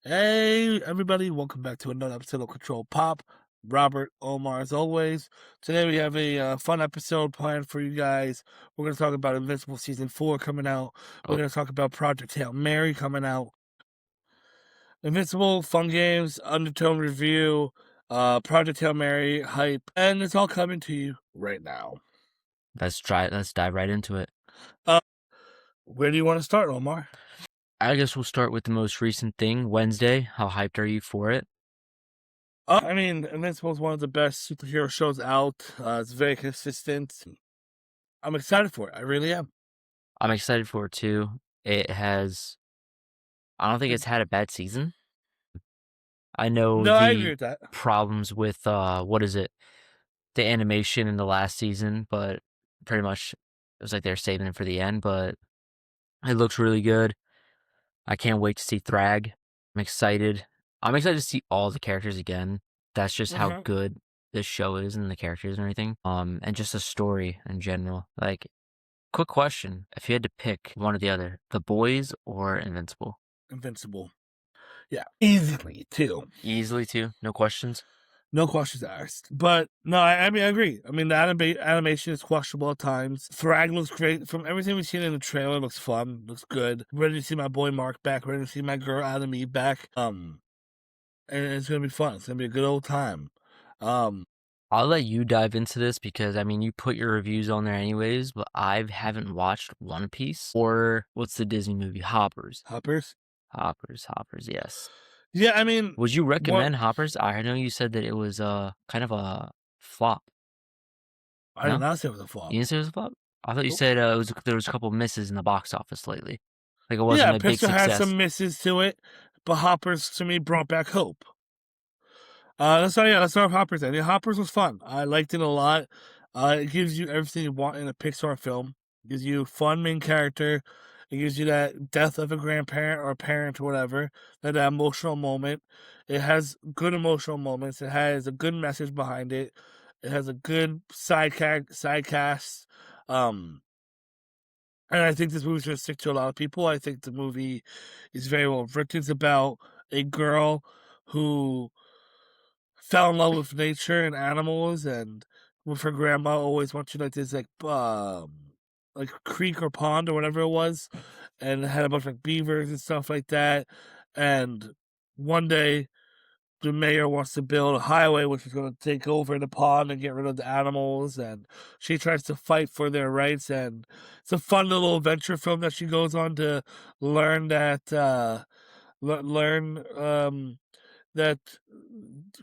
Hey, everybody, welcome back to another episode of Ctrl Pop. Robert, Omar, as always. Today we have a fun episode planned for you guys. We're going to talk about Invincible Season 4 coming out. We're Oh, going to talk about Project Hail Mary coming out. Invincible, fun games, Undertone review, Project Hail Mary, hype, and it's all coming to you right now. let's dive right into it. Uh, where do you want to start, Omar? I guess we'll start with the most recent thing, Wednesday. How hyped are you for it? I mean, Invincible is one of the best superhero shows out. It's very consistent. I'm excited for it. I really am. I'm excited for it too. I don't think it's had a bad season. I know No, I agree the with that. problems with, the animation in the last season, but pretty much it was like they're saving it for the end, but it looks really good. I can't wait to see Thrag. I'm excited. I'm excited to see all the characters again. That's just how Mhm. good this show is and the characters and everything. And just the story in general. Like, quick question: if you had to pick one or the other, The Boys or Invincible? Invincible. Yeah, easily too. Easily too, no questions. No questions asked. But no, I mean, I agree. I mean, the animation is questionable at times. Thrag looks great. From everything we've seen in the trailer, looks fun. Looks good. Ready to see my boy Mark back. Ready to see my girl Adam back. And it's gonna be fun. It's gonna be a good old time. Um, I'll let you dive into this because I mean you put your reviews on there anyways, but I haven't watched One Piece or what's the Disney movie Hoppers. Hoppers. Hoppers, yes. Yeah, I mean, Would you what? recommend Hoppers? I know you said that it was kind of a flop. I did No? not say it was a flop. You didn't say it was a flop? I thought you Nope. said there was a couple misses in the box office lately. Like it wasn't Yeah, a big Pixar had success. some misses to it, but Hoppers to me brought back hope. Let's start with Hoppers then. Yeah, Hoppers was fun. I liked it a lot. It gives you everything you want in a Pixar film. It gives you fun main character. It gives you that death of a grandparent or a parent or whatever. That emotional moment. It has good emotional moments. It has a good message behind it. It has a good side cast. Um, and I think this movie's gonna stick to a lot of people. I think the movie is very well written. It's about a girl who fell in love with nature and animals, and with her grandma always went to like this like creek or pond or whatever it was, and it had a bunch of like beavers and stuff like that. And one day the mayor wants to build a highway which is going to take over the pond and get rid of the animals, and she tries to fight for their rights. And it's a fun little adventure film that she goes on to learn that learn that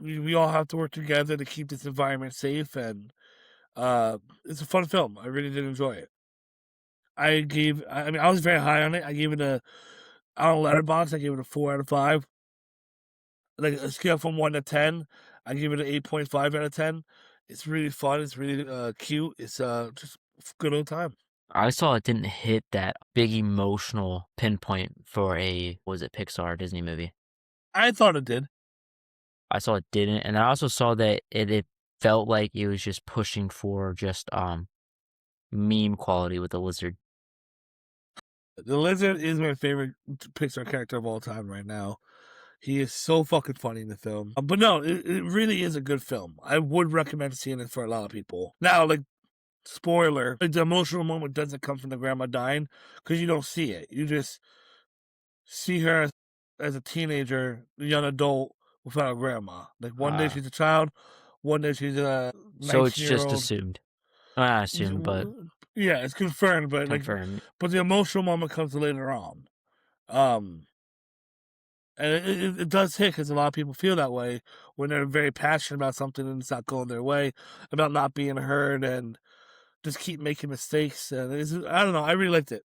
we all have to work together to keep this environment safe. And it's a fun film. I really did enjoy it. I mean, I was very high on it. I gave it a on Letterboxd. I gave it a 4 out of 5. Like a scale from 1 to 10, I give it an 8.5 out of 10. It's really fun. It's really cute. It's just a good old time. I saw it didn't hit that big emotional pinpoint for a was it Pixar or Disney movie. I thought it did. I saw it didn't, and I also saw that it felt like it was just pushing for just meme quality with the lizard. The lizard is my favorite Pixar character of all time right now. He is so fucking funny in the film. But no, it really is a good film. I would recommend seeing it for a lot of people. Now, like, spoiler, like, the emotional moment doesn't come from the grandma dying because you don't see it. You just see her as a teenager, a young adult without a grandma. Like, one day Uh, she's a child, one day she's a so it's 19 year just old. assumed. Not assumed, but Yeah, it's confirmed, but like, confirmed. but the emotional moment comes later on. Um, And it does hit because a lot of people feel that way when they're very passionate about something and it's not going their way, about not being heard, and just keep making mistakes. And I don't know. I really liked it.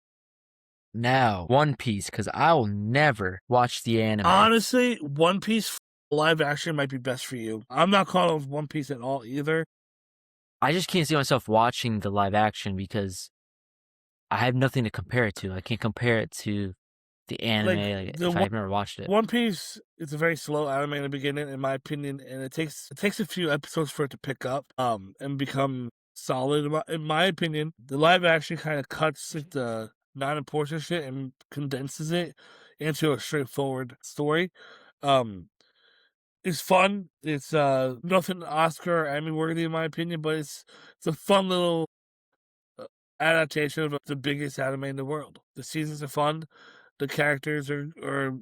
Now, One Piece, because I will never watch the anime. Honestly, One Piece live action might be best for you. I'm not calling it One Piece at all either. I just can't see myself watching the live action because I have nothing to compare it to. I can't compare it to the Like anime, like, the if I've never watched it. One Piece is a very slow anime in the beginning, in my opinion, and it takes a few episodes for it to pick up and become solid. In my opinion, the live action kind of cuts like the non important shit and condenses it into a straightforward story. Um, it's fun. It's nothing Oscar or Emmy worthy in my opinion, but it's a fun little uh, adaptation of the biggest anime in the world. The seasons are fun. The characters are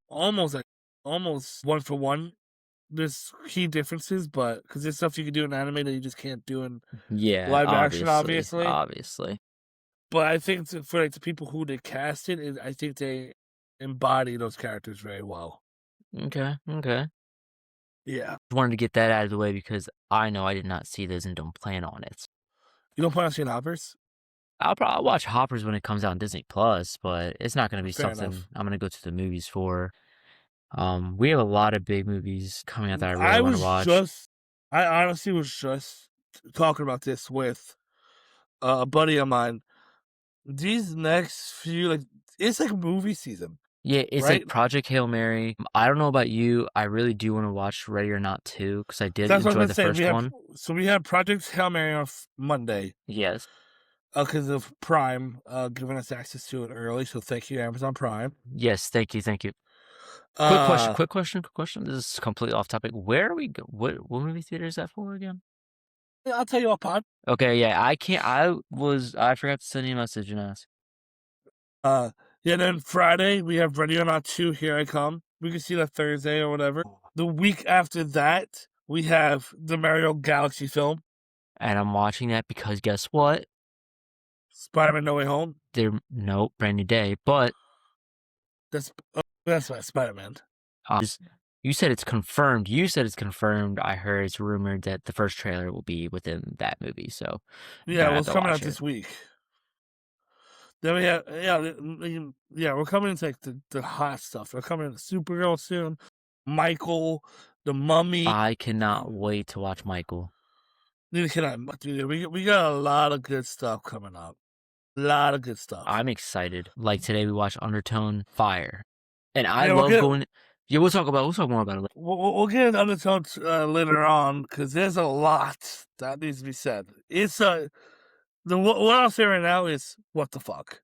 almost like almost one for one. There's key differences, but because there's stuff you can do in anime that you just can't do in Yeah, live action, obviously, obviously. obviously. But I think for like the people who they casted, I think they embody those characters very well. Okay, okay. Yeah, Wanted to get that out of the way because I know I did not see those and don't plan on it. you don't plan on seeing Hoppers? I'll probably watch Hoppers when it comes out on Disney Plus, but it's not gonna be Fair something enough. I'm gonna go to the movies for. We have a lot of big movies coming out that I really I want to was watch. just, I honestly was just talking about this with a buddy of mine. These next few, like, it's like movie season, Yeah, it's right? like Project Hail Mary. I don't know about you. I really do want to watch Ready or Not 2 because I did That's what I enjoy was the gonna say. first one. We have Project Hail Mary on Monday Yes. because of Prime giving us access to it early. So thank you, Amazon Prime. Yes, thank you, thank you. Quick question, Uh, quick question, quick question. This is completely off topic. Where are we go? What movie theater is that for again? yeah, I'll tell you what, Pod. Okay, yeah, I can't. I forgot to send you a message and ask. Uh, yeah. Then Friday we have Ready or Not 2. Here I Come. We can see that Thursday or whatever. The week after that, we have the Mario Galaxy film, And I'm watching that because guess what? Spider-Man No Way Home. Nope, brand new day. But That's Spider-Man. just you said it's confirmed. You said it's confirmed. I heard it's rumored that the first trailer will be within that movie, so Yeah, gonna well, have it's to coming watch out it. this week. Then we have yeah, we're coming into like the hot stuff. They're coming into Supergirl soon. Michael, the Mummy. I cannot wait to watch Michael. Neither can I. Dude, we got a lot of good stuff coming up. A lot of good stuff. I'm excited. Like today, we watched Undertone Fire, and I Yeah, we'll love get going. Yeah, we'll talk more about it later. we'll get into Undertone later on because there's a lot that needs to be said. It's what I'll say right now is what the fuck.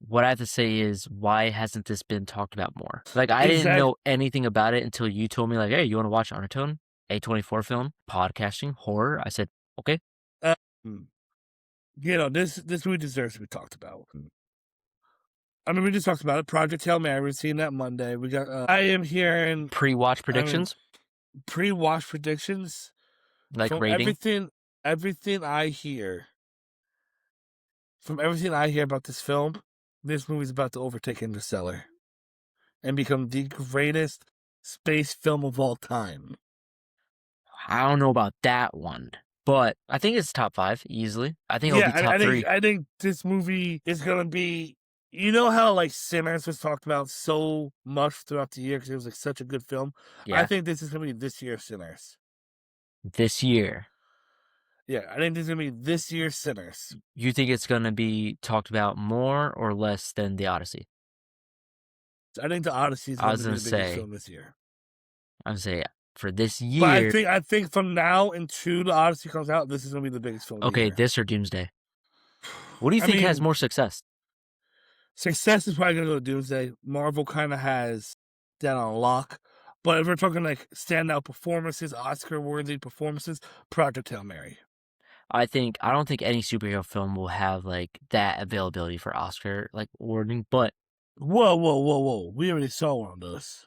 What I have to say is, why hasn't this been talked about more? Like, I didn't Exact. know anything about it until you told me, like, hey, you want to watch Undertone? A24 film, podcasting, horror. I said, okay. Um, this movie deserves to be talked about. I mean, we just talked about it. Project Hail Mary. We're seeing that Monday. We got. I am hearing. Pre-watch I mean, predictions, pre-watch predictions like from rating. everything I hear. From everything I hear about this film, this movie's about to overtake Interstellar and become the greatest space film of all time. I don't know about that one, but I think it's top 5 easily. I think it'll Yeah, be top 3. I think this movie is gonna be. You know how like Sinners was talked about so much throughout the year because it was like such a good film. I Yeah, think this is gonna be this year's Sinners. this year. Yeah, I think this is gonna be this year's Sinners. You think it's gonna be talked about more or less than The Odyssey? I think the Odyssey is I going was to be gonna the biggest say, film this year. I would say for this But year. I think from now until the Odyssey comes out, this is gonna be the biggest film of the Okay, year. this or Doomsday. What do you I think has mean, more success? success is probably gonna go to Doomsday. Marvel kind of has that on lock. But if we're talking like standout performances, Oscar-worthy performances, Project Hail Mary. I don't think any superhero film will have like that availability for Oscar like awarding, but Whoa! We already saw one of those.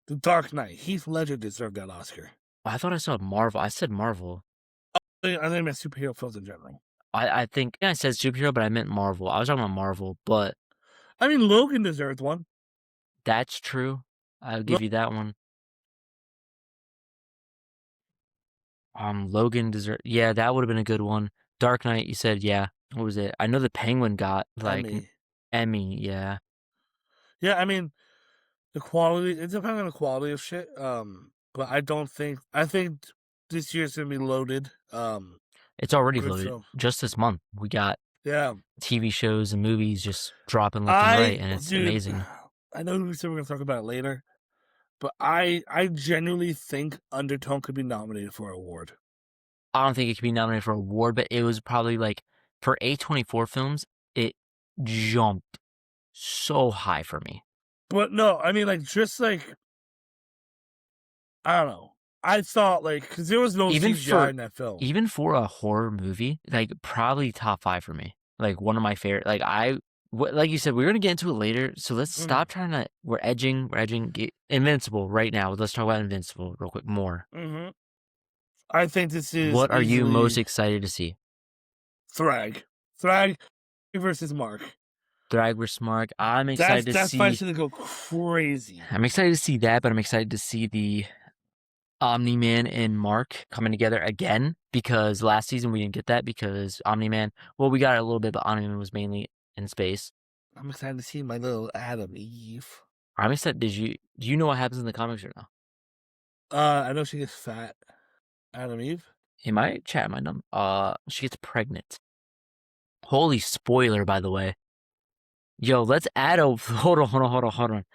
The Dark Knight. Heath Ledger deserved that Oscar. I thought I saw Marvel. I said Marvel. I think I meant superhero films in general. I think I said superhero, but I meant Marvel. I was talking about Marvel, but I mean, Logan deserved one. that's true. I'll Lo- give you that one. Logan deserve. Yeah, that would have been a good one. Dark Knight, you said, yeah. What was it? I know the Penguin got like an Emmy. Emmy. Yeah, Yeah, I mean, the quality. It depends on the quality of shit. But I don't think. I think this year's gonna be loaded. it's already Good loaded. film. Just this month, we got Yeah, TV shows and movies just dropping left and right, and it's dude. amazing. I know we said we're gonna talk about it later, but I genuinely think Undertone could be nominated for an award. I don't think it could be nominated for an award, but it was probably like for A24 films, it jumped so high for me. But no, I mean, like, just like, I don't know. I thought, like, because there was no Even CGI for in that film. even for a horror movie, like probably top 5 for me. Like one of my favorite. Like you said, we're gonna get into it later. So let's Mm stop trying to. We're edging. Invincible right now. Let's talk about Invincible real quick more. hmm. I think this is What are you most easily excited to see? Thrag. Thrag versus Mark. Thrag vs Mark. That fight's gonna go crazy. I'm excited to see that, but I'm excited to see the Omni-Man and Mark coming together again because last season we didn't get that because Omni-Man, well, we got it a little bit, but Omni-Man was mainly in space. I'm excited to see my little Adam Eve. I'm excited. Do you know what happens in the comics right now? I know she gets fat. Adam Eve. In my chat, my number, she gets pregnant. Holy spoiler, by the way. Yo, let's add a hold on.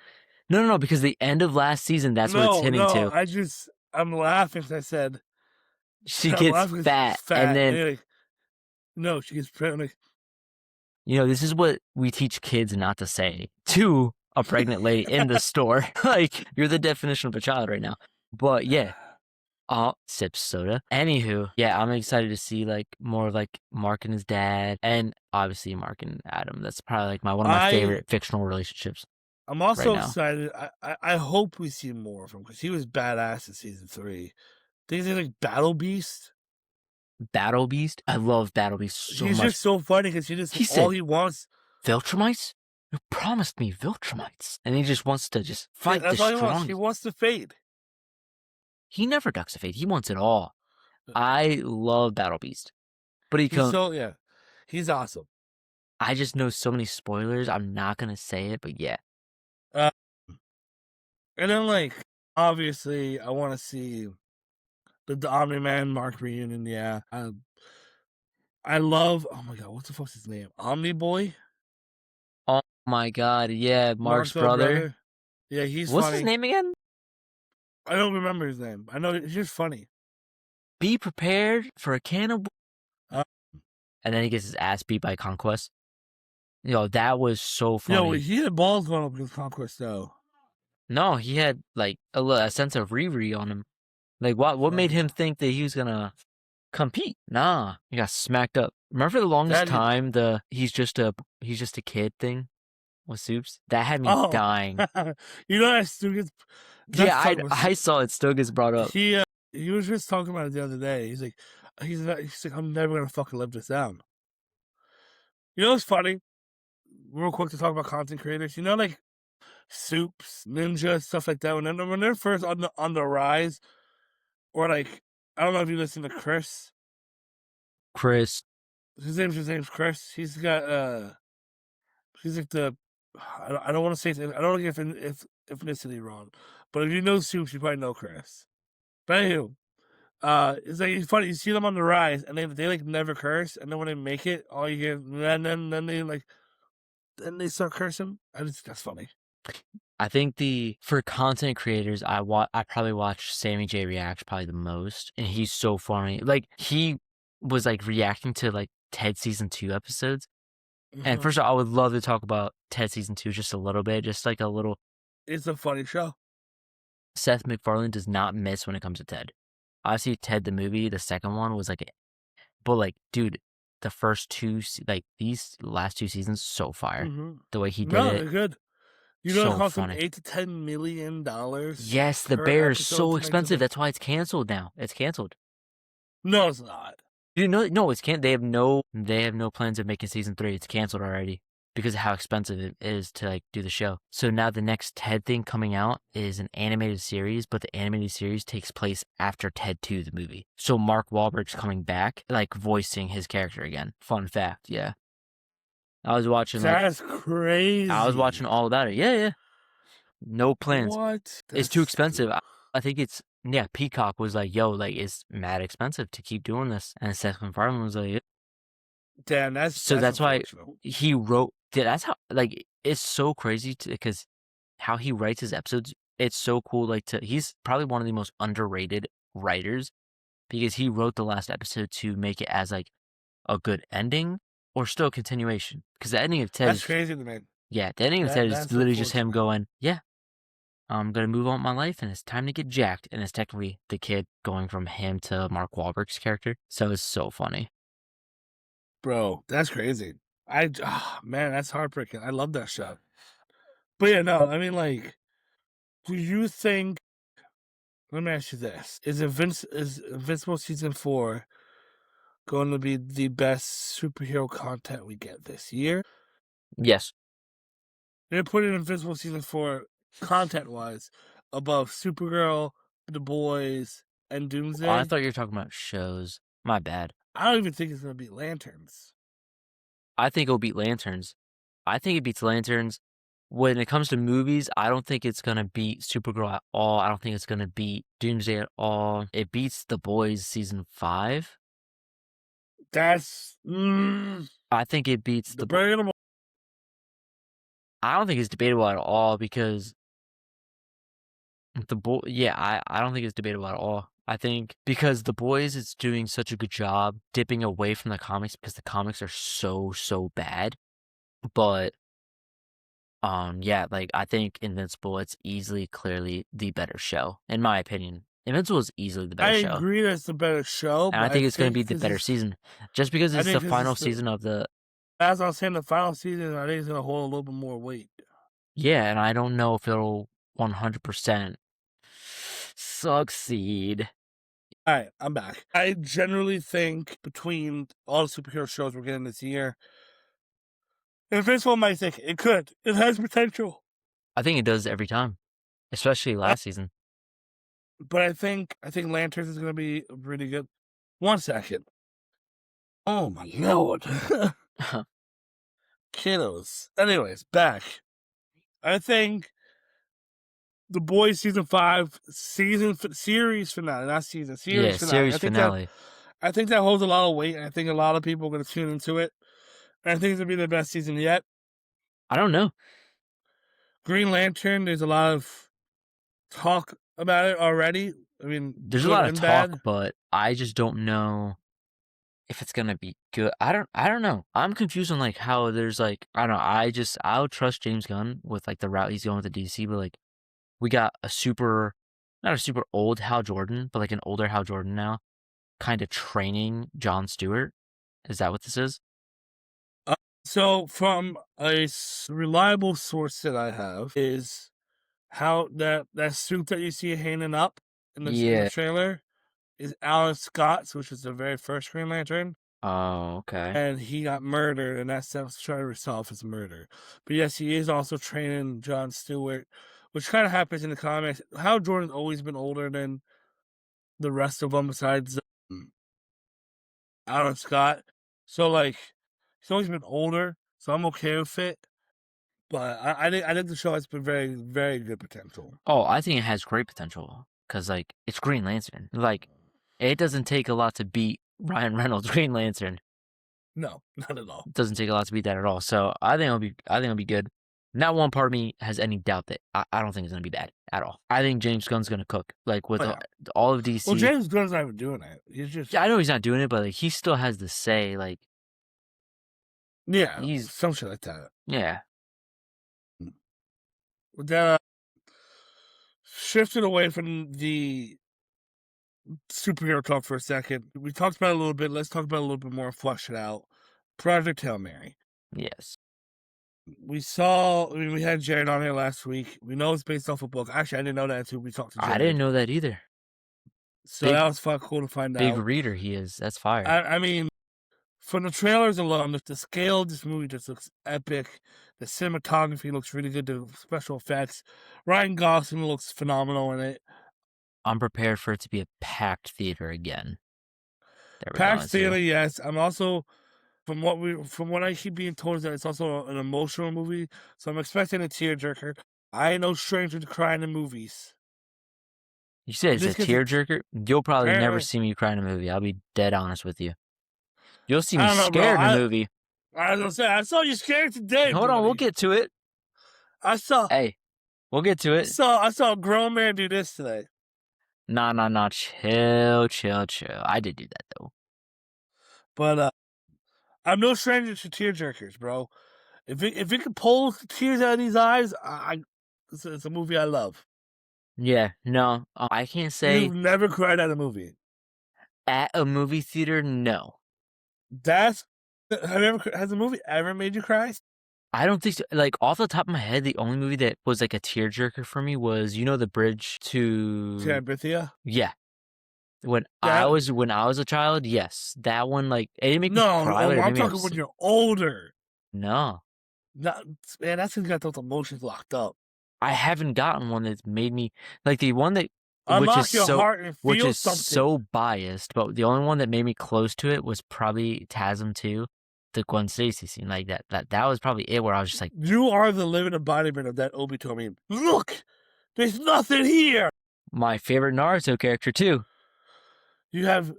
No, because the end of last season, that's what it's No, hinting no. to. I'm laughing because I said She I'm gets laughing because she's fat, and fat. then And like, no, she gets pregnant. this is what we teach kids not to say to a pregnant lady in the store. Like, you're the definition of a child right now. But yeah, sips soda. Anywho, yeah, I'm excited to see like more of like Mark and his dad, and obviously Mark and Adam. That's probably like one of my I favorite fictional relationships I'm right also now. excited. I hope we see more of him because he was badass in season 3. Things like Battle Beast. Battle Beast. I love Battle Beast so He's much. just so funny because he just He all said, he wants. Viltrumites? You promised me Viltrumites. And he just wants to just Yeah, fight the that's all he wants. He strongest. wants to fade. He never ducks a fate. He wants it all. I love Battle Beast. But He's so yeah. He's awesome. I just know so many spoilers. I'm not going to say it, but yeah. Uh, and then like obviously I want to see the Omni Man Mark reunion. Yeah, I love. Oh my god, what the fuck's his name? Omni Boy, Oh my God. Yeah. Mark's Mark's little brother. brother. Yeah, he's What's his funny. name again? I don't remember his name. I know he's just funny. Be prepared for a cannibal. Uh, And then he gets his ass beat by Conquest. That was so yo, funny. he had balls going up against Conquest though. No, he had like a sense of Riri on him. Like, what made him think that he was gonna compete? Nah, he got smacked up. Remember for the longest That time he's just a kid thing with Soups? That had me oh, dying. you know that Stu gets. Yeah, That's talking about. I saw it still gets brought up. He was just talking about it the other day. He's like I'm never gonna fucking live this down. You know what's funny? Real quick to talk about content creators. You know, like Soups, Ninja, stuff like that. When they're first on the rise, or like I don't know if you listen to Chris. Chris, His name's Chris. He's like the I don't want to say I don't want to get if ethnicity wrong, but if you know Soups, you probably know Chris. But anywho, it's like it's funny. You see them on the rise, and they like never curse, and then when they make it, all you hear, and then they like then they start cursing. That's funny. I think for content creators, I probably watch Sammy J react probably the most, and he's so funny. Like he was like reacting to like Ted season 2 episodes. And Mhm. first of all, I would love to talk about Ted season 2 just a little bit, just like a little. It's a funny show. Seth MacFarlane does not miss when it comes to Ted. Obviously, Ted the movie, the second one was like, but like, dude, the first two, like these last 2 seasons, so fire. Mm-hmm. The way he did No, it, they're good. You know, it so costs them funny. $8 to $10 million Yes, the per bear is episode so to make expensive. That's why it's canceled now. It's canceled. No, it's not. You know, no, it's can't. They have no plans of making season 3. It's canceled already because of how expensive it is to like do the show. So now the next Ted thing coming out is an animated series, but the animated series takes place after Ted 2, the movie. So Mark Wahlberg's coming back, like voicing his character again. Fun fact, yeah. I was watching That's crazy. all about it. Yeah. No plans. What? It's too expensive. I think it's yeah. Peacock was like, "Yo, like it's mad expensive to keep doing this," and Seth MacFarlane was like, Damn, so that's that's why unfortunate. he wrote. Yeah, that's how. Like, it's so crazy because how he writes his episodes. It's so cool. He's probably one of the most underrated writers because he wrote the last episode to make it as like a good ending or still a continuation. Because the ending of Ted That's is crazy to me. Yeah, the ending instead is That's literally just him unfortunate. going, "Yeah, I'm gonna move on with my life, and it's time to get jacked." And it's technically the kid going from him to Mark Wahlberg's character, so it's so funny. Bro, that's crazy. Man, that's heartbreaking. I love that show. But yeah, no, I mean, like, do you think? Let me ask you this: is Invincible season 4 going to be the best superhero content we get this year? Yes. They're putting Invincible season 4 content wise above Supergirl, The Boys, and Oh, I Doomsday. thought you were talking about shows. My bad. I don't even think it's going to be Lanterns. I think it'll beat Lanterns. I think it beats Lanterns. When it comes to movies, I don't think it's gonna beat Supergirl at all. I don't think it's gonna beat Doomsday at all. It beats The Boys season 5. That's I think it beats the Bo debatable. I don't think it's debatable at all because I don't think it's debatable at all. I think because The Boys is doing such a good job dipping away from the comics because the comics are so, so bad. But, yeah, like, I think Invincible, it's easily, clearly the better show, in my opinion. Invincible is easily the I better show, agree that's the better show, and I but I think it's gonna think be the because better it's season just because I it's think the because final it's the season of the as I was saying, the final season, I think it's gonna hold a little bit more weight. yeah, and I don't know if it'll 100% succeed. All right, I'm back. I generally think between all the superhero shows we're getting this year, Invincible might think it could. It has potential. I think it does every time, especially Uh, last season. but I think Lanterns is gonna be pretty good. One second. Oh my lord. Kiddos. Anyways, back. I think The Boys season 5 series finale, not season series Yeah, finale. series I think that finale. I think that holds a lot of weight, and I think a lot of people are going to tune into it. And I think it's going to be the best season yet. I don't know. Green Lantern, there's a lot of talk about it already. I mean, There's a good lot of and talk, bad. but I just don't know if it's gonna be good. I don't know. I'm confused on, like, how there's, like I don't know, I'll trust James Gunn with, like, the route he's going with the DC, but, like, we got a super not a super old Hal Jordan, but, like, an older Hal Jordan now kinda training Jon Stewart. Is that what this is? Uh, so, from a reliable source that I have, is how that suit that you see hanging up in the Yeah. trailer is Alan Scott's, which is the very first Green Lantern. Oh, okay. And he got murdered, and that's trying to resolve his murder. But yes, he is also training Jon Stewart, which kind of happens in the comics. Hal Jordan's always been older than the rest of them, besides Alan Scott. So like, he's always been older. So I'm okay with it. But I think the show has been very very good potential. Oh, I think it has great potential because, like, it's Green Lantern. Like, it doesn't take a lot to beat Ryan Reynolds' Green Lantern. No, not at all. It doesn't take a lot to beat that at all. So I think it'll be good. Not one part of me has any doubt that I don't think it's gonna be bad at all. I think James Gunn's gonna cook. Like, with Oh yeah. all of Well, DC. James Gunn's not even doing it. He's just Yeah, I know he's not doing it, but, like, he still has the say. Like, yeah, he's some shit like that. yeah. That shifted away from the superhero talk for a second. We talked about it a little bit. Let's talk about it a little bit more, flush it out. Project Hail Mary. Yes. We had Jared on here last week. We know it's based off a book. Actually, I didn't know that until we talked to I didn't Jared. know that either. So Big that was fun, cool to find big out. reader he is. That's fire. I mean, from the trailers alone, the scale of this movie just looks epic. The cinematography looks really good. The special effects. Ryan Gosling looks phenomenal in it. I'm prepared for it to be a packed theater again that we're Packed going to. theater, yes. I'm also from what I keep being told is that it's also an emotional movie, so I'm expecting a tearjerker. I ain't no stranger to crying in movies. You said If it's this a gets a tearjerker? You'll probably never apparently, see me cry in a movie. I'll be dead honest with you. You'll see me I don't know, bro. scared in a movie. I was gonna say I saw you scared today, Hold on, we'll buddy. get to it. I saw Hey, we'll get to it. I saw a grown man do this today. Nah, nah, nah. Chill, chill, chill. I did do that though. But I'm no stranger to tearjerkers, bro. If it could pull tears out of these eyes, it's a movie I love. Yeah, no, I can't say You've never cried at a movie. at a movie theater, no. That's have you ever has a movie ever made you cry? I don't think so. Like, off the top of my head, the only movie that was like a tearjerker for me was, The Bridge to Terabithia? yeah. That When I was a child, yes. That one, like, it didn't make me no, cry, but it I'm made me talking when upset. you're older. No. Not man, that's when you got those emotions locked up. I haven't gotten one that's made me like, the one that Unlock your heart and which feel is something. so biased, but the only one that made me close to it was probably TASM 2, the Gwen Stacy scene, like, that was probably it where I was just like, You are the living embodiment of that Obito meme. Look, there's nothing here. my favorite Naruto character too. You have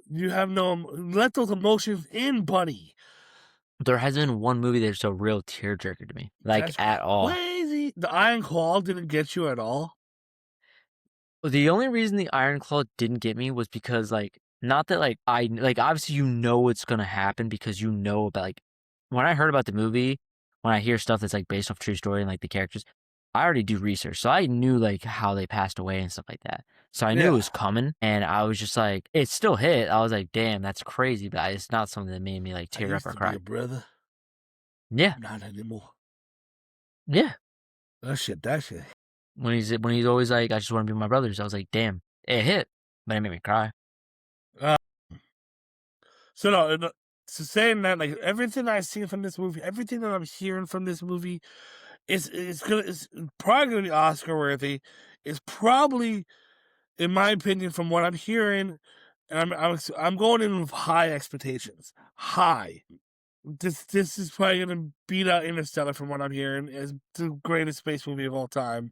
no let those emotions in, buddy. There hasn't been one movie that's a real tearjerker to me, like, That's at all. crazy. The Iron Claw didn't get you at all. The only reason the Iron Claw didn't get me was because, like, not that, like, obviously, it's gonna happen because about, like, when I heard about the movie, when I hear stuff that's, like, based off true story and, like, the characters, I already do research, so I knew, like, how they passed away and stuff like that. So I knew it Yeah, was coming, and I was just like, it still hit. I was like, "Damn, that's crazy," but it's not something that made me, like, I tear up used or to be cry. a brother, Yeah, not anymore. yeah. That shit. When he's always like, "I just wanna be with my brothers," I was like, "Damn, it hit," but it made me cry. Uh, so no, so saying that, like everything I've seen from this movie, everything that I'm hearing from this movie, it's probably gonna be Oscar worthy. It's probably, in my opinion, from what I'm hearing, and I'm going in with high expectations. High. This is probably gonna beat out Interstellar from what I'm hearing as the greatest space movie of all time.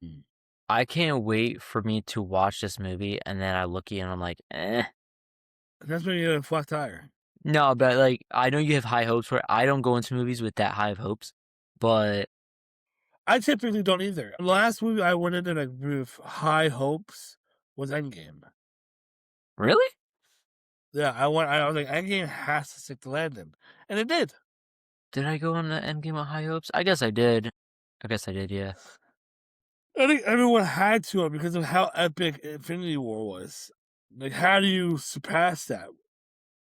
I can't wait for me to watch this movie, and then I look at it and I'm like, "Eh." That's when you get a flat tire. No, but, like, I know you have high hopes for it. I don't go into movies with that high of hopes, but I typically don't either. The last movie I went into like with high hopes was Endgame. really? Yeah, I was like, Endgame has to stick the landing, and it did. Did I go on the Endgame with high hopes? I guess I did. I guess I did, yeah. I think everyone had to because of how epic Infinity War was. Like, how do you surpass that?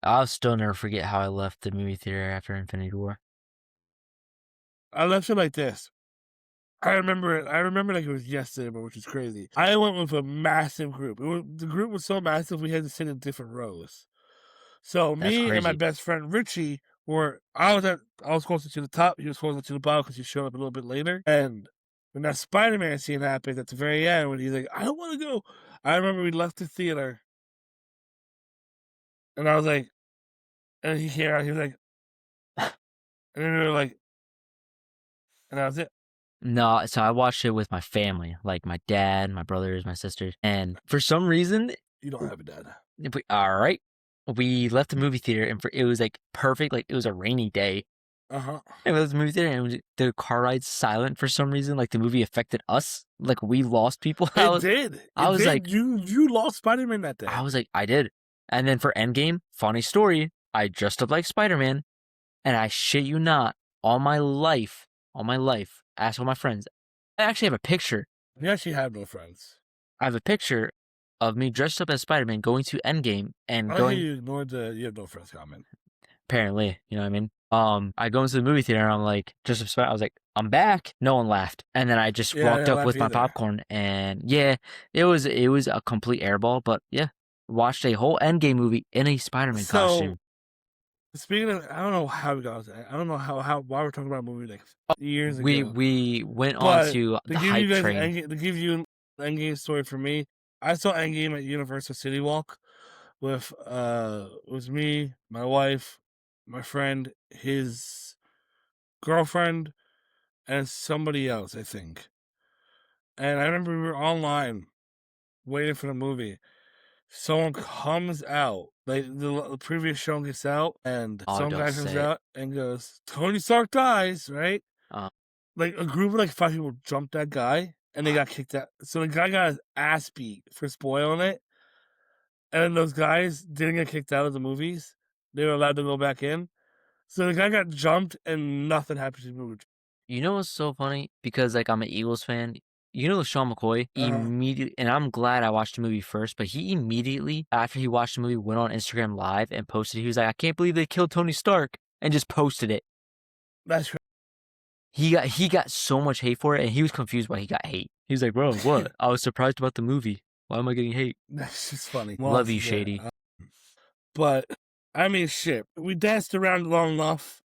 I'll still never forget how I left the movie theater after Infinity War. I left it like this. I remember it. I remember like it was yesterday, but which is crazy. I went with a massive group. The group was so massive we had to sit in different rows. So That's me and my crazy. best friend Richie were. I was closer to the top. He was closer to the bottom because he showed up a little bit later. And when that Spider-Man scene happened at the very end, when he's like, "I don't want to go," I remember we left the theater, and I was like, and he came out. He was like, and then we were like, and that was it. No, so I watched it with my family, like my dad, my brothers, my sisters, and for some reason, You don't have a dad. all right, we left the movie theater, and it was like perfect, like it was a rainy day. Uh huh. And we left the movie theater, and the car ride's silent for some reason. Like the movie affected us, like we lost people. It did. I It was did. like, You lost Spider-Man that day. I did. And then for Endgame, funny story, I dressed up like Spider-Man, and I shit you not, all my life, ask all my friends. I actually have a picture. You actually have no friends. I have a picture of me dressed up as Spider-Man going to Endgame and I like how going you ignored the you have no friends comment. apparently, you know what I mean? I go into the movie theater and I'm like, just I was like, I'm back. No one laughed. And then I just Yeah, I walked didn't up laugh with my either. popcorn and yeah, it was a complete airball, but yeah, watched a whole Endgame movie in a Spider-Man So costume. speaking of, I don't know how we got to that. I don't know how why we're talking about a movie like years We ago. we went on But to to the give you hype guys train. to give you Endgame story for me, I saw Endgame at Universal City Walk with it was me, my wife, my friend, his girlfriend, and somebody else, I think. And I remember we were online waiting for the movie. Someone comes out, like the previous show gets out, and Oh, some don't guy comes say it. out and goes, "Tony Stark dies," right? Uh, Like a group of like 5 people jumped that guy, and they got kicked out. So the guy got his ass beat for spoiling it, and then those guys didn't get kicked out of the movies. They were allowed to go back in. So the guy got jumped, and nothing happened to the movie. You know what's so funny? Because, like, I'm an Eagles fan. You know Sean McCoy Uh-huh. immediately, and I'm glad I watched the movie first, but he immediately, after he watched the movie, went on Instagram Live and posted. He was like, "I can't believe they killed Tony Stark," and just posted it. That's He got so much hate for it, and he was confused why he got hate. He was like, "Bro, right. what? I was surprised about the movie. Why am I getting hate?" That's just funny. What Love else you, is there? Shady. But I mean, shit. We danced around long enough.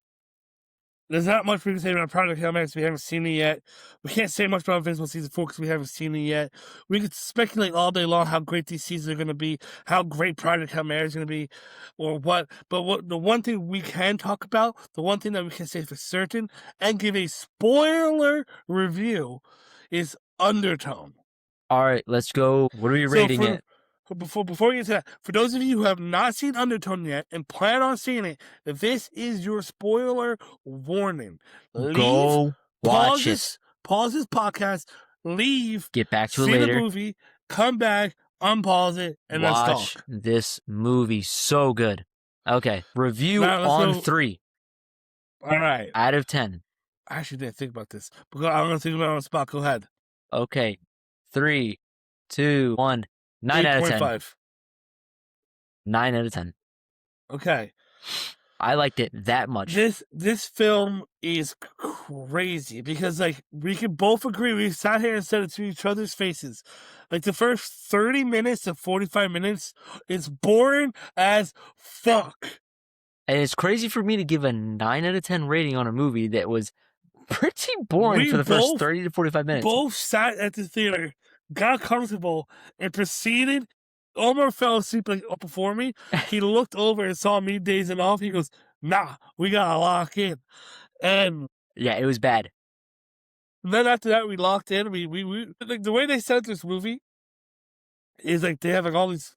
There's not much we can say about Project Hail Mary because we haven't seen it yet. We can't say much about Invincible Season 4 because we haven't seen it yet. We could speculate all day long how great these seasons are going to be, how great Project Hail Mary is going to be, or what. But what the one thing we can talk about, the one thing that we can say for certain and give a spoiler review is Undertone. All right, let's go. What are we So rating it? before we get to that, for those of you who have not seen Undertone yet and plan on seeing it, this is your spoiler warning. Leave, Go pause watch it. pause this podcast, leave, Get back to it see the later. movie, come back, unpause it, and let's Watch talk. this movie. So good. Okay, review Now let's on go. 3 All right. out of 10. I actually didn't think about this, but I'm gonna think about it on the spot. Go ahead. Okay, 3, 2, 1. 9 out of 10. 8.5. 9 out of 10. Okay. I liked it that much. This film is crazy because like we can both agree. We sat here and said it to each other's faces. Like the first 30 minutes to 45 minutes is boring as fuck. And it's crazy for me to give a 9 out of 10 rating on a movie that was pretty boring We for the first 30 to 45 minutes. both sat at the theater, got comfortable, and proceeded. Omar fell asleep like up before me. He looked over and saw me dazing off. He goes, "Nah, we gotta lock in." And Yeah, it was bad. then after that, we locked in. We like the way they set up this movie is like they have like all these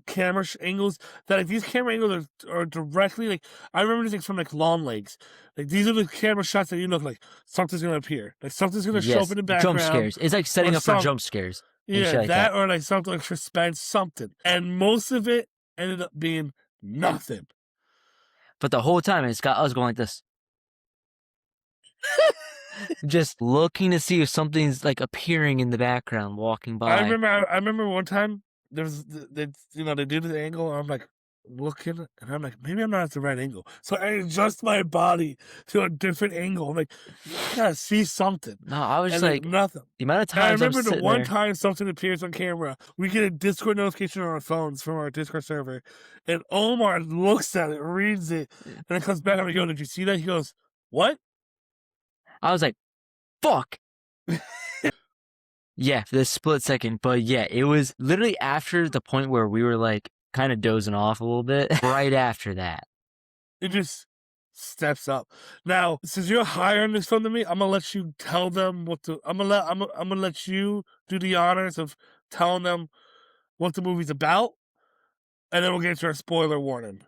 camera angles that like these camera angles are directly like I remember these things from like Long Legs. Like these are the camera shots that you know like something's gonna appear, like something's gonna show up Yes, in the jump background, scares. It's like setting or up for some jump scares and yeah shit like that that. or like something like suspense something. And most of it ended up being nothing. But the whole time, it's got us going like this. Just looking to see if something's like appearing in the background, walking by. I remember one time there was they they do the angle and I'm like looking and I'm like maybe I'm not at the right angle, so I adjust my body to a different angle. I'm like I gotta see something, No, I was and just like like, nothing. the amount of And I times I'm remember the sitting one there. time something appears on camera, we get a Discord notification on our phones from our Discord server, and Omar looks at it, reads it, and it comes back. I'm like, "Yo, did you see that?" He goes, "What?" I was like, fuck. Yeah, for this split second. But yeah, it was literally after the point where we were like kind of dozing off a little bit. Right after that. It just steps up. Now, since you're higher in this film than me, I'm gonna let you tell them what to. I'm gonna let you do the honors of telling them what the movie's about, and then we'll get to our spoiler warning,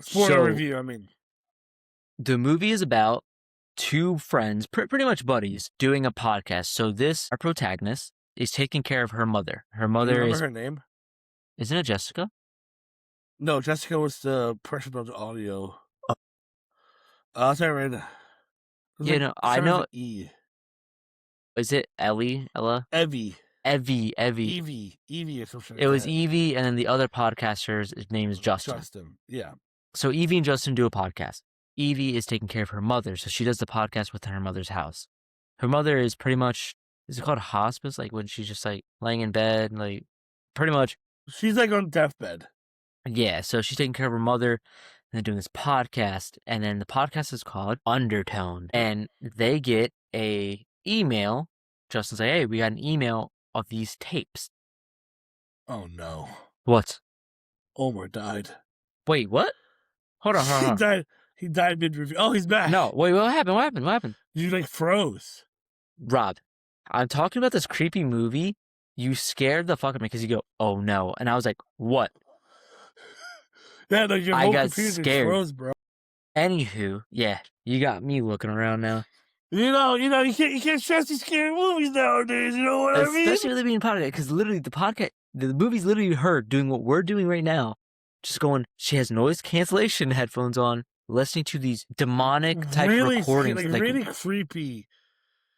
spoiler So review. I mean, the movie is about two friends, pretty much buddies, doing a podcast. So our protagonist, is taking care of her mother. Her you mother remember her name? isn't it Jessica? No, Jessica was the person on the audio. Oh, I'll tell you right now. It was yeah, like no, I starts know. with E. Is it Ellie? Ella? Evie. Evie. Evie or something It like was that. Evie, and then the other podcaster's name is Justin. Justin. Yeah. So Evie and Justin do a podcast. Evie is taking care of her mother, so she does the podcast within her mother's house. Her mother is pretty much, is it called hospice? Like when she's just like laying in bed, like pretty much. She's like on deathbed. Yeah, so she's taking care of her mother and then doing this podcast, and then the podcast is called Undertone. And they get a email. Justin's like, hey, we got an email of these tapes. Oh no. What? Omar died. Wait, what? Hold on, hold on, He hold on. died. He died mid-review. Oh, he's back. No, wait, what happened? What happened? What happened? You like froze. Rob, I'm talking about this creepy movie. You scared the fuck out of me because you go, oh no. And I was like, what? Yeah, like your I whole got computer just scared. froze, bro. Anywho, yeah, you got me looking around now. You can't trust these scary movies nowadays. You know what I mean? Especially with it being a podcast, because literally the movie's literally her doing what we're doing right now. Just going, she has noise cancellation headphones on, listening to these demonic type Really, recordings, like really creepy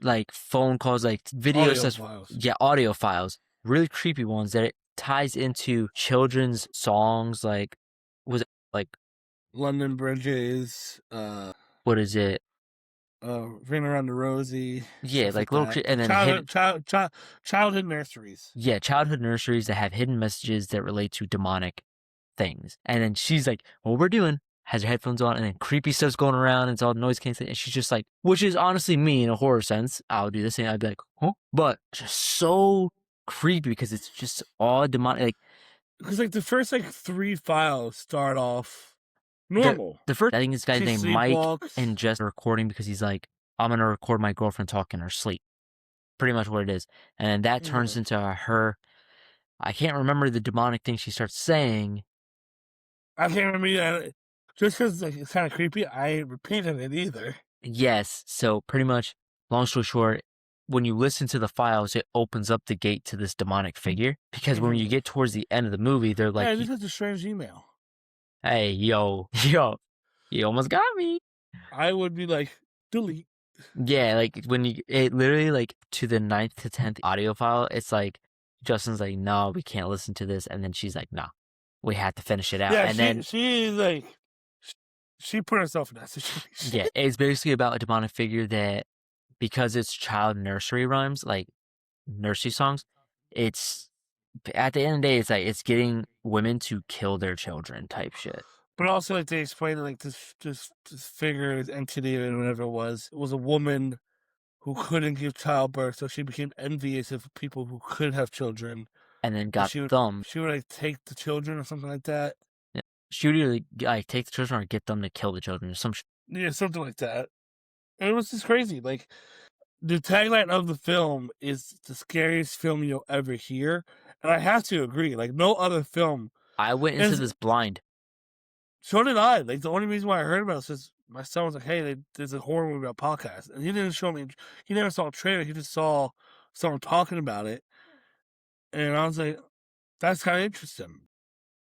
like phone calls, like videos, audio that's files. yeah, audio files, really creepy ones that it ties into children's songs. Like, was it like London Bridges, what is it? Ring Around the Rosie, Yeah, stuff like like little that. and then hidden Childhood nurseries. yeah, childhood nurseries that have hidden messages that relate to demonic things. And then she's like, "What we're doing." Has her headphones on, and then creepy stuff's going around, and it's all noise canceling. And she's just like, which is honestly me in a horror sense. I would do this thing. I'd be like, huh? But just so creepy because it's just all demonic. Like Because like the first like 3 files start off the normal. the first, I think this guy's She named Mike, sleepwalks. and just recording because he's like, I'm gonna record my girlfriend talking in her sleep. Pretty much what it is. And then that turns Mhm. into her. I can't remember the demonic thing she starts saying. I can't remember that. Just because like, it's kind of creepy, I ain't repeating it either. Yes. So pretty much, long story short, when you listen to the files, it opens up the gate to this demonic figure. Because when you Mhm. get towards the end of the movie, they're like, Hey, this is a strange email. "Hey, yo, yo, you almost got me." I would be like, delete. Yeah, like when you it literally like to the ninth to 10th audio file, it's like Justin's like, "No, we can't listen to this," and then she's like, "No, we have to finish it out." Yeah, And then she is like, she put herself in that situation. yeah, it's basically about a demonic figure that, because it's child nursery rhymes, like nursery songs, it's at the end of the day, it's like it's getting women to kill their children type shit. But also, like they explained, like this figure, this entity, or whatever it was a woman who couldn't give childbirth, so she became envious of people who could have children, And then and got thumbed. she would like take the children or something like that. Yeah. She would either like take the children or get them to kill the children or some shit. Yeah, something like that. And it was just crazy. Like the tagline of the film is the scariest film you'll ever hear, and I have to agree. Like no other film I went into is. this blind. So did I. Like the only reason why I heard about it is my son was like, "Hey, there's a horror movie about podcast," and he didn't show me. He never saw a trailer. He just saw someone talking about it, and I was like, "That's kind of interesting."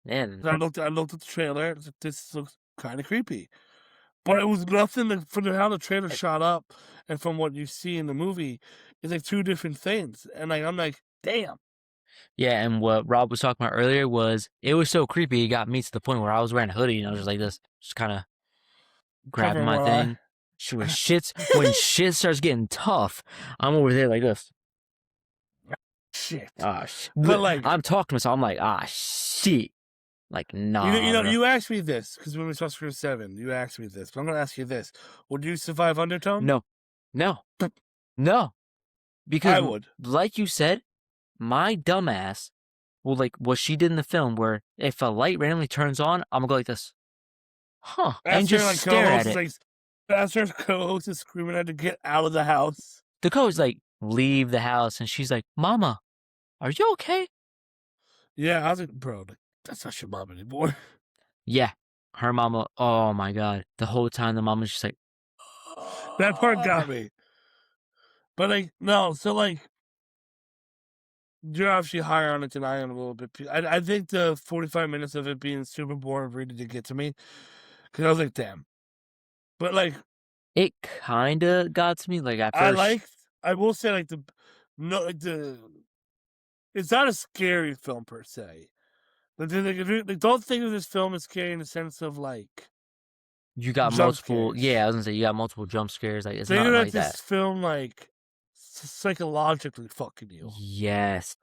Man, So I looked at the trailer. I was like, this looks kind of creepy, but it was nothing from how the trailer shot up and from what you see in the movie. It's like two different things, and like I'm like, "Damn." yeah, and what Rob was talking about earlier was it was so creepy. It got me to the point where I was wearing a hoodie and I was just like this, just kind of grabbing Covering my one eye. thing. When shit starts getting tough, I'm over there like this. Shit. Ah, But like, I'm talking to myself. I'm like, ah, shit. Like, nah, bro. you asked me this because when we saw Screw 7, you asked me this, but I'm gonna ask you this: would you survive Undertone? No, no, no. Because, I would. like you said, my dumbass will like what she did in the film, where if a light randomly turns on, I'm gonna go like this, huh, and After just like stare co-host at is it. like, after co-host is screaming at her to get out of the house. The coach's like, leave the house, and she's like, Mama, are you okay? Yeah, I was like, bro, like, that's not your mom anymore. Yeah, her mama. Oh my god, the whole time the mama's just like, That part got me. But like, no, so like, you're obviously higher on it than I am a little bit. I think the 45 minutes of it being super boring really did get to me because I was like, damn. But like, it kind of got to me. Like at I first, liked. I will say like the no like the it's not a scary film per se. Like, don't think of this film as scary in the sense of like you got jump multiple. scares. Yeah, I was gonna say you got multiple jump scares. Like it's Think not of like this that. film like psychologically fucking you. Yes.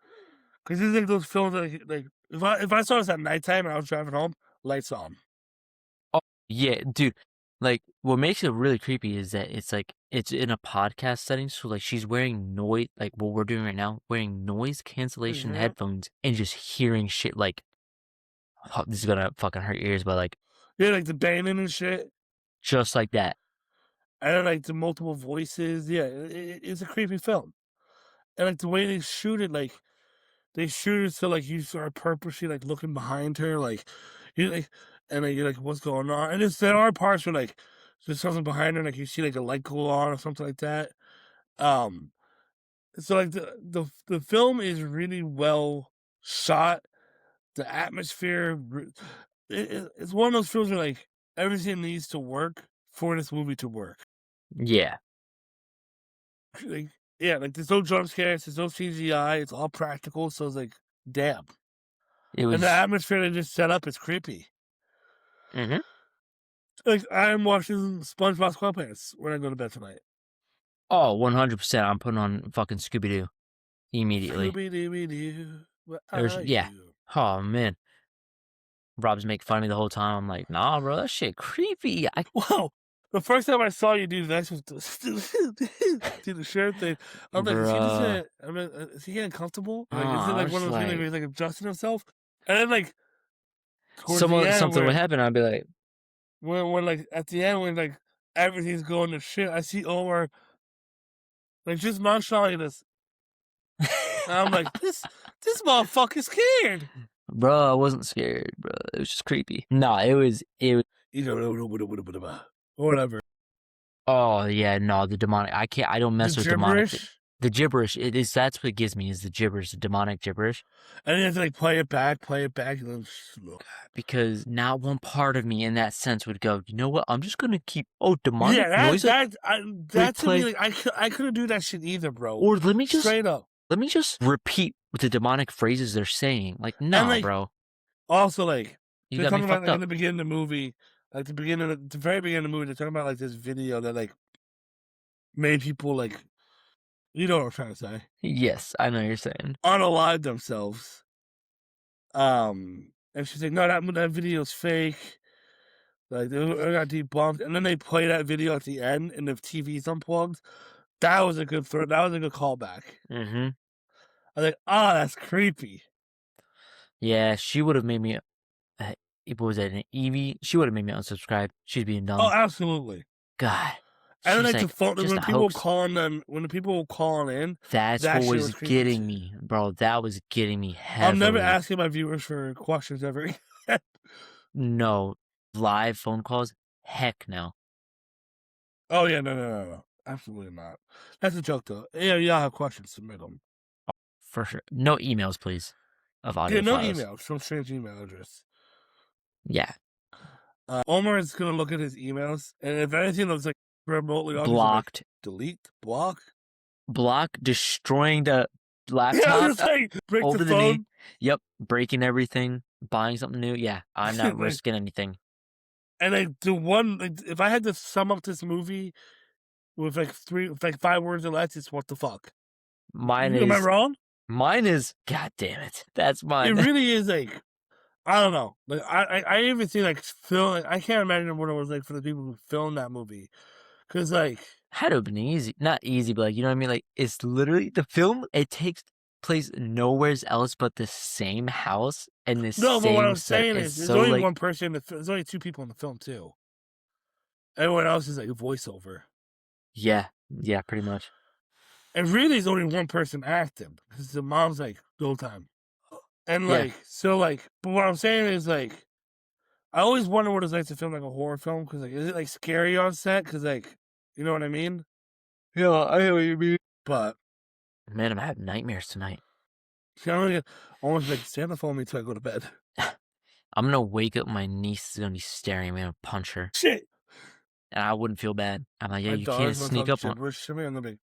Because you think those films like if I saw this at nighttime and I was driving home, lights on. Oh yeah, dude. Like what makes it really creepy is that it's like it's in a podcast setting, so like she's wearing noise, like what we're doing right now, wearing noise cancellation Hmm. headphones and just hearing shit like, oh, this is gonna fucking hurt your ears, but like Yeah, like the banging and shit, just like that. and then, like the multiple voices. Yeah, it's a creepy film, and like the way they shoot it, like they shoot it so like you start purposely like looking behind her, like you like, and then you're like, what's going on? And there are parts where like there's something behind her, like you see like a light go on or something like that. Um, so like the film is really well shot. The atmosphere, it's one of those films where like everything needs to work for this movie to work. Yeah. Like, yeah, like there's no jump scares, there's no CGI, it's all practical. So it's like, damn. It And the was atmosphere they just set up is creepy. mhm. Like I'm watching SpongeBob SquarePants when I go to bed tonight. Oh, 100%. I'm putting on fucking Scooby-Doo immediately. Scooby Dooby Doo, where There's are yeah. you? Oh, man. Rob's making fun of me the whole time. I'm like, "Nah, bro, that shit creepy." I Wow. The first time I saw you do that was do the shirt thing. I'm like, is he just bruh. is he getting comfortable? Like, is it I like one was of those things where like he's like adjusting himself? And then like towards the end something would where happen, I'd be like when like at the end when like everything's going to shit, I see Omar like just nonchalantly this. And I'm like, this motherfucker's scared. bro, I wasn't scared, bro. It was just creepy. No, it was You know, or whatever. oh, yeah, no, the demonic I don't The mess with demonic gibberish. the gibberish, it is that's what gives me is the gibberish, the demonic gibberish, And then you have to like play it back, and then slow. because not one part of me in that sense would go, "You know what? I'm just gonna keep demonic Yeah, noises that to me, replay, like I couldn't do that shit either, bro. or Straight up. let me just repeat the demonic phrases they're saying." Like, And "Nah, like bro. also like You they're got me talking about fucked like in up." the beginning of the movie, like the very beginning of the movie, they're talking about like this video that like made people like you know what I'm trying to say. Yes, I know what you're saying. Unalive themselves. And she's like, no, that video's fake. Like they got debunked, and then they play that video at the end, and the TV's unplugged. That was a good throw. That was a good callback. Mhm. I was like, oh, that's creepy. Yeah, she would have made me uh, what was that, an Evie? She would have made me unsubscribe. She's being Oh, dumb. absolutely. God. And then She's like the like, phone "Just when a people were hoax." calling them when the people were calling in, That's that what shit was was creepy getting too. me, bro. That was getting me I'm never heavily. asking my viewers for questions ever again. No. Live phone calls? Heck no. Oh yeah, no. Absolutely not. That's a joke though. Yeah, y'all have questions, submit them. For sure. No emails, please, of Yeah, audio no files. email, some strange email address. Yeah. Omar is gonna look at his emails, and if anything looks like remotely off, he's like Blocked. delete, block. Block, destroying the Yeah, I laptop, was just like break the over the knee. phone. Yep. Breaking everything, buying something new. Yeah. I'm not Like, risking anything. and like the one, like, if I had to sum up this movie with like with like 5 words or less, it's what the fuck. Mine Am I is, wrong? God damn it. That's It mine. really is like I don't know. Like I even see like film. I can't imagine what it was like for the people who filmed that movie. Cause like Had to have been easy. Not easy, but like, you know what I mean? Like, it's literally the film, it takes place nowheres else but the same house and the no, but what same I'm set. saying It's is, there's so only like, one person. There's only 2 people in the film too. Everyone else is like a voiceover. yeah, yeah, pretty much. And really, there's only one person acting because the mom's like the whole time. And Yeah. like so, like, but what I'm saying is like, I always wonder what it's like to film like a horror film because like, is it like scary on set? Because like, you know what I mean? Yeah, I know what you mean. But Man, I'm having nightmares tonight. I'm gonna get almost like stay on the phone with me till I go to bed. I'm gonna wake up, my niece is gonna be staring at me, I'm gonna punch her. Shit. And I wouldn't feel bad. I'm like, yeah, My you can't daughter's gonna sneak talk up on. gibberish to me. I'm gonna be,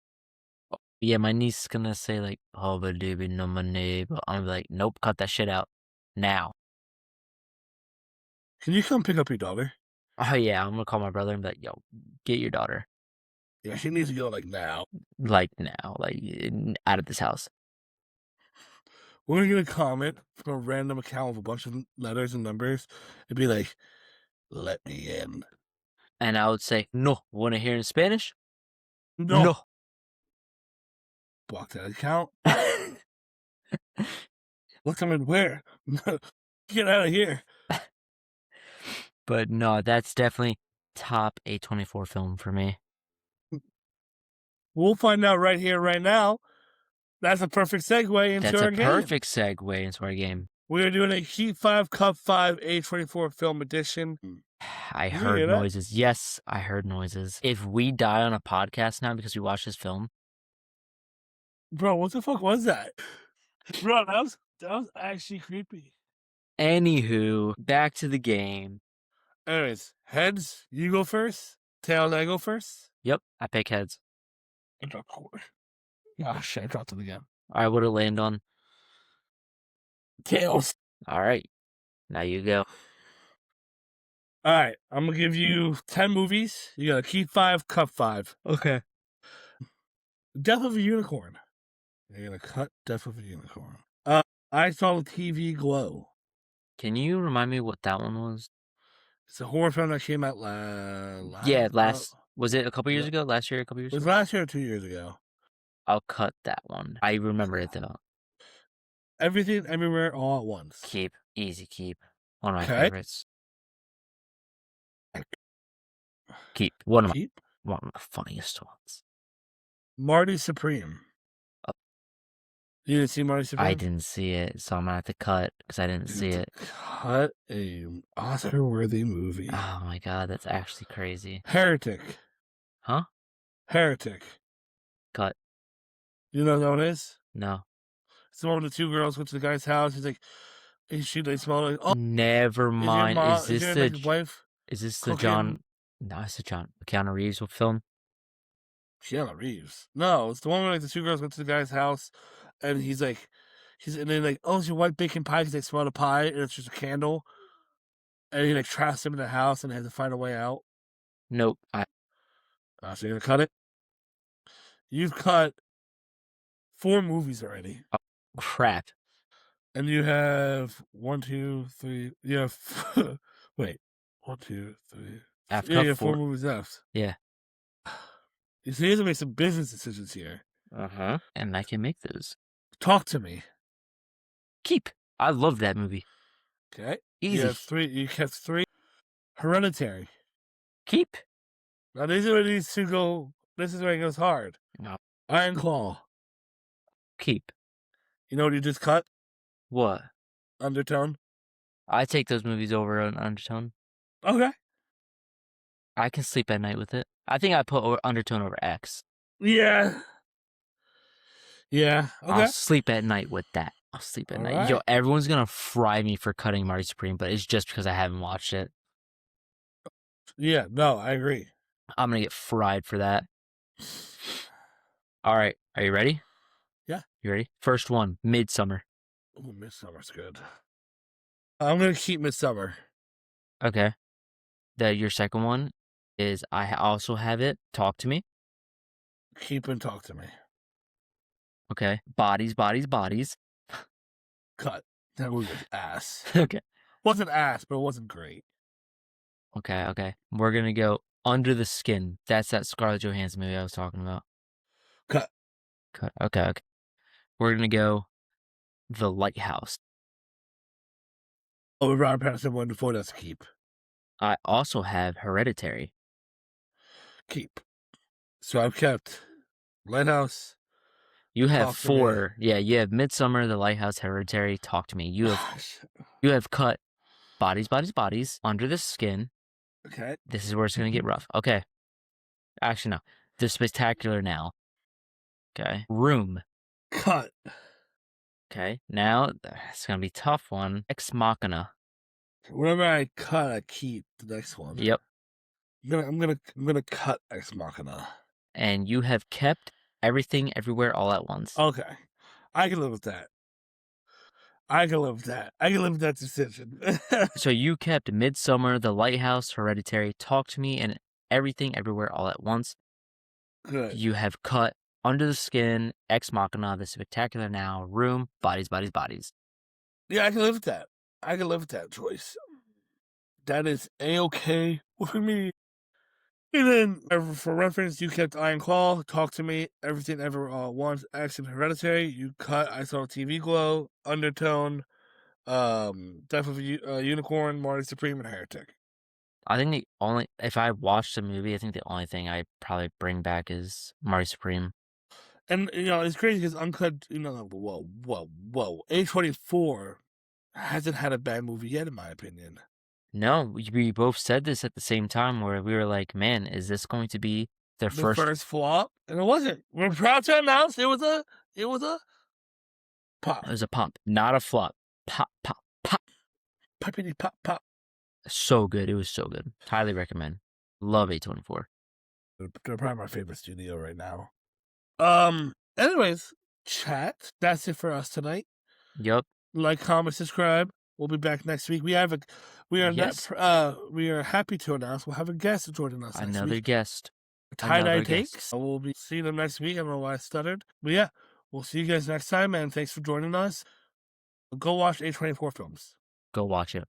Yeah, my niece is gonna say like, oh, but dude, no money. But I'm like, nope, cut that shit out now. can you come pick up your daughter? Oh yeah, I'm gonna call my brother and be like, yo, get your daughter. Yeah, she needs to go like now. Like now, like out of this house. We're gonna get a comment from a random account with a bunch of letters and numbers. It'd be like, "Let me in." And I would say, no, wanna hear in Spanish? No, No. block that account. Look, I'm in where? Get out of here. But no, that's definitely top A24 film for me. We'll find out right here, right now. That's a perfect segue into That's a our game. perfect segue into our game. We are doing a Heat 5 Cup 5 A24 film edition. I You heard hear that? noises. Yes, I heard noises. If we die on a podcast now because we watched this film, Bro, what the fuck was that? Bro, that was actually creepy. anywho, back to the game. Anyways, heads, you go first. Tails, I go first. Yep, I pick heads. I dropped a quarter. Ah, shit, I dropped it again. All right, what'd it land on? Tails. All right, now you go. All right, I'm gonna give you 10 movies. You gotta keep 5, cut 5. Okay. Death of a Unicorn. You're gonna cut Death of a Unicorn. I saw the TV Glow. Can you remind me what that one was? It's a horror film that came out Yeah, was it a couple years no, ago? Last year, a couple it years was ago? last year or 2 years ago. I'll cut that one. I remember it though. Everything, Everywhere, All at Once. Keep. Easy keep. One of my Okay. favorites. Keep. One of the funniest ones. Marty Supreme. Oh. You didn't see Marty Supreme? I didn't see it, so I'm gonna have to cut because I didn't see it. Cut a Oscar-worthy movie. Oh my god, that's actually crazy. Heretic. Huh? Heretic. Cut. You know what it is? No. It's the one with the 2 girls went to the guy's house. He's like, they smell like, oh, Never mind. is your wife? Is this the cooking? John? No, it's the Keanu Reeves film. Keanu Reeves. No, it's the one where like the 2 girls went to the guy's house, and and then like, oh, it's your white bacon pie because they smell the pie, and it's just a candle, and he like traps them in the house, and they have to find a way out. Nope. So you're gonna cut it. You've cut 4 movies already. Oh, crap. And you have 1, 2, 3. You have wait, 1, 2, 3. I've Yeah, cut you have 4 4. movies left. Yeah. You see, you have to make some business decisions here. And I can make those. Talk to me. Keep. I love that movie. Okay. Easy. You have 3. You kept 3. Hereditary. Keep. Now these are where these 2 go. This is where it goes hard. No. Iron Claw. Keep. You know what you just cut? What? Undertone. I take those movies over on Undertone. Okay. I can sleep at night with it. I think I put Undertone over X. Yeah. Yeah. Okay. I'll sleep at night with that. I'll sleep at night. Right. Yo, everyone's gonna fry me for cutting Marty Supreme, but it's just because I haven't watched it. Yeah. No, I agree. I'm gonna get fried for that. All right, are you ready? Yeah. You ready? First one, Midsummer. Oh, Midsummer's good. I'm gonna keep Midsummer. Okay. Your second one is I also have it. Talk to me. Keep and talk to me. Okay. Bodies. Cut. That movie was ass. Okay. Wasn't ass, but it wasn't great. Okay. We're gonna go Under the Skin. That's that Scarlett Johansson movie I was talking about. Cut. Okay. We're gonna go The Lighthouse. Oh, Robert Pattinson one before that's keep. I also have Hereditary. Keep. So I've kept Lighthouse. You have 4. Yeah, you have Midsummer, The Lighthouse, Hereditary. Talk to me. You have cut Bodies. Under the Skin. Okay. This is where it's gonna get rough. Okay. Actually, no. The Spectacular Now. Okay. Room. Cut. Okay. Now it's gonna be a tough one. Ex Machina. Whatever I cut, I keep the next one. Yep. I'm gonna cut Ex Machina. And you have kept Everything Everywhere All at Once. Okay. I can live with that. I can live with that decision. So you kept Midsummer, The Lighthouse, Hereditary, Talk to Me, and Everything Everywhere All at Once. Good. You have cut Under the Skin, Ex Machina, The Spectacular Now, Room, Bodies. Yeah, I can live with that. I can live with that choice. That is A-okay with me. And then, for reference, you kept Iron Claw, Talk to Me, Everything Ever All at Once, Action, Hereditary. You cut I Saw TV Glow, Undertone, Death of a Unicorn, Marty Supreme, and Heretic. I think if I watched the movie, I think the only thing I probably bring back is Marty Supreme. And, it's crazy because Uncut, whoa. A24 hasn't had a bad movie yet, in my opinion. No, we both said this at the same time where we were like, man, is this going to be the first flop? And it wasn't. We're proud to announce it was a pop. It was a pop, not a flop. Pop. Poppity pop. So good. It was so good. Highly recommend. Love A24. They're probably my favorite studio right now. Anyways, chat. That's it for us tonight. Yup. Like, comment, subscribe. We'll be back next week. We are not, Yes. we are happy to announce we'll have a guest joining us next Another week. guest. Tie-dye Another guest. takes. We'll be seeing them next week. I don't know why I stuttered. But yeah, we'll see you guys next time, and thanks for joining us. Go watch A24 films. Go watch it.